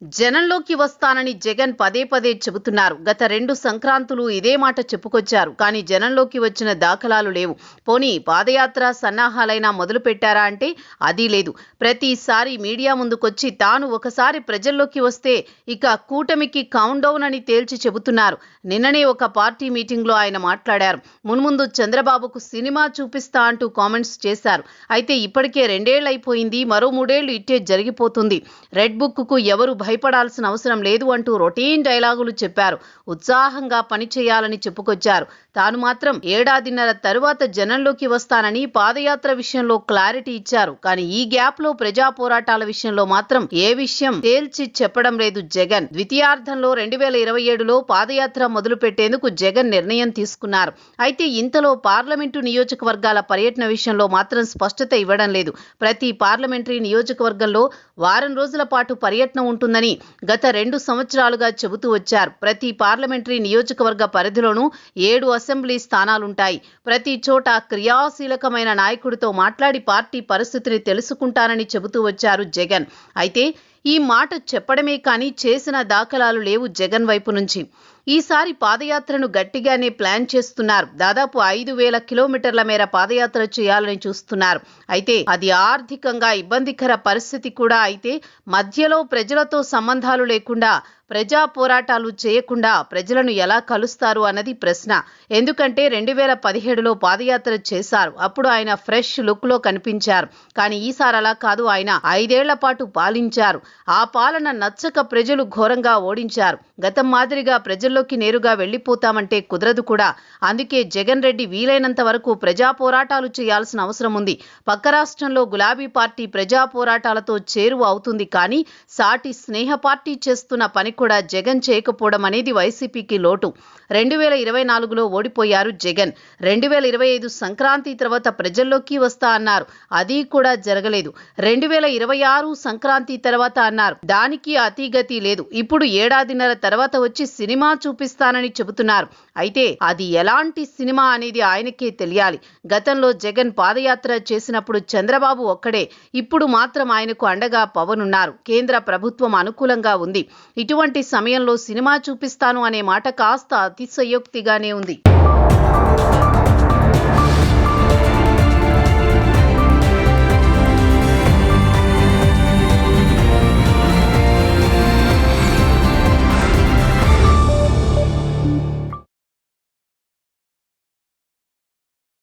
జనంలోకి వస్తానని జగన్ పదే పదే చెబుతున్నారు. గత 2 సంక్రాంతులు ఇదే మాట చెప్పుకొచ్చారు. కానీ జనంలోకి వచ్చిన దాఖలాలు లేవు. పోనీ పాదయాత్ర సన్నాహాలైనా మొదలు పెట్టారా అంటే అది లేదు. ప్రతిసారి మీడియా ముందుకొచ్చి తాను ఒకసారి ప్రజల్లోకి వస్తే ఇక కూటమికి కౌంట్ డౌన్ అని తేల్చి చెబుతున్నారు. నిన్ననే ఒక పార్టీ మీటింగ్లో ఆయన మాట్లాడారు. మున్ముందు చంద్రబాబుకు సినిమా చూపిస్తా అంటూ కామెంట్స్ చేశారు. అయితే ఇప్పటికే 2 ఏళ్లు అయిపోయింది. మరో 3 ఏళ్లు ఇట్టే జరిగిపోతుంది. రెడ్ బుక్కు ఎవరు భయపడాల్సిన అవసరం లేదు అంటూ రొటీన్ డైలాగులు చెప్పారు. ఉత్సాహంగా పనిచేయాలని చెప్పుకొచ్చారు. తాను మాత్రం ఏడాదిన్నర తరువాత జనంలోకి వస్తానని పాదయాత్ర విషయంలో క్లారిటీ ఇచ్చారు. కానీ ఈ గ్యాప్ లో ప్రజా పోరాటాల విషయంలో మాత్రం ఏ విషయం తేల్చి చెప్పడం లేదు జగన్. ద్వితీయార్థంలో 2027లో పాదయాత్ర మొదలు పెట్టేందుకు జగన్ నిర్ణయం తీసుకున్నారు. అయితే ఇంతలో పార్లమెంటు నియోజకవర్గాల పర్యటన విషయంలో మాత్రం స్పష్టత ఇవ్వడం లేదు. ప్రతి పార్లమెంటరీ నియోజకవర్గంలో వారం రోజుల పాటు పర్యటన ఉంటుందని గత 2 సంవత్సరాలుగా చెబుతూ వచ్చారు. ప్రతి పార్లమెంటరీ నియోజకవర్గ పరిధిలోనూ 7 అసెంబ్లీ స్థానాలుంటాయి. ప్రతి చోట క్రియాశీలకమైన నాయకుడితో మాట్లాడి పార్టీ పరిస్థితిని తెలుసుకుంటానని చెబుతూ వచ్చారు జగన్. అయితే ఈ మాట చెప్పడమే కానీ చేసిన దాఖలాలు లేవు జగన్ వైపు నుంచి. ఈసారి పాదయాత్రను గట్టిగానే ప్లాన్ చేస్తున్నారు. దాదాపు 5,000 కిలోమీటర్ల మేర పాదయాత్ర చేయాలని చూస్తున్నారు. అయితే అది ఆర్థికంగా ఇబ్బందికర పరిస్థితి కూడా. అయితే మధ్యలో ప్రజలతో సంబంధాలు లేకుండా ప్రజా పోరాటాలు చేయకుండా ప్రజలను ఎలా కలుస్తారు అన్నది ప్రశ్న. ఎందుకంటే 2017లో పాదయాత్ర చేశారు. అప్పుడు ఆయన ఫ్రెష్ లుక్లో కనిపించారు. కానీ ఈసారి అలా కాదు. ఆయన 5 ఏళ్ల పాటు పాలించారు. ఆ పాలన నచ్చక ప్రజలు ఘోరంగా ఓడించారు. గతం మాదిరిగా ప్రజల్లోకి నేరుగా వెళ్లిపోతామంటే కుదరదు కూడా. అందుకే జగన్ రెడ్డి వీలైనంత వరకు ప్రజా పోరాటాలు చేయాల్సిన అవసరం ఉంది. పక్క రాష్ట్రంలో గులాబీ పార్టీ ప్రజా పోరాటాలతో చేరువ అవుతుంది. కానీ సాటి స్నేహ పార్టీ చేస్తున్న పని కూడా జగన్ చేయకపోవడం అనేది వైసీపీకి లోటు. 2024లో ఓడిపోయారు జగన్. 2025 సంక్రాంతి తర్వాత ప్రజల్లోకి వస్తా అన్నారు. అది కూడా జరగలేదు. 2026 సంక్రాంతి తర్వాత అన్నారు. దానికి అతిగతి లేదు. ఇప్పుడు ఏడాదిన్నర తర్వాత వచ్చి సినిమా చూపిస్తానని చెబుతున్నారు. అయితే అది ఎలాంటి సినిమా అనేది ఆయనకే తెలియాలి. గతంలో జగన్ పాదయాత్ర చేసినప్పుడు చంద్రబాబు ఒక్కడే. ఇప్పుడు మాత్రం ఆయనకు అండగా పవన్ ఉన్నారు. కేంద్ర ప్రభుత్వం అనుకూలంగా ఉంది. ఇటువంటి సమయంలో సినిమా చూపిస్తాను అనే మాట కాస్త అతిశయోక్తిగానే ఉంది.